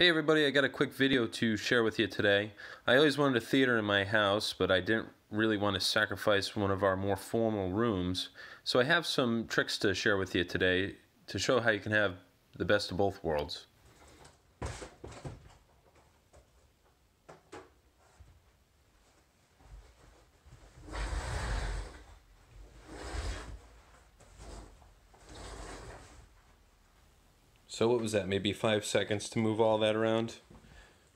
Hey everybody, I got a quick video to share with you today. I always wanted a theater in my house, but I didn't really want to sacrifice one of our more formal rooms. So I have some tricks to share with you today to show how you can have the best of both worlds. So what was that, maybe 5 seconds to move all that around?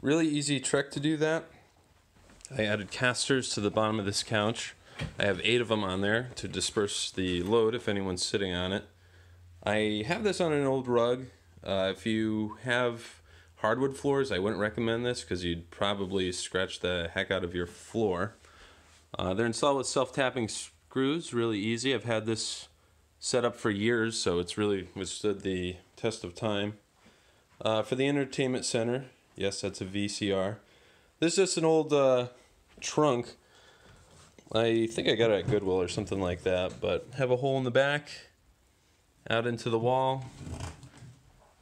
Really easy trick to do that. I added casters to the bottom of this couch. I have 8 of them on there to disperse the load if anyone's sitting on it. I have this on an old rug. If you have hardwood floors, I wouldn't recommend this because you'd probably scratch the heck out of your floor. They're installed with self-tapping screws, really easy. I've had this set up for years, so it's really withstood the test of time. For the entertainment center, yes, that's a VCR. This is just an old trunk. I think I got it at Goodwill or something like that, but have a hole in the back, out into the wall.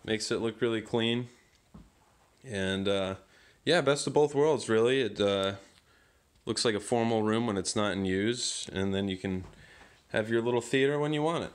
Makes it look really clean. And yeah, best of both worlds, really. It looks like a formal room when it's not in use, and then you can have your little theater when you want it.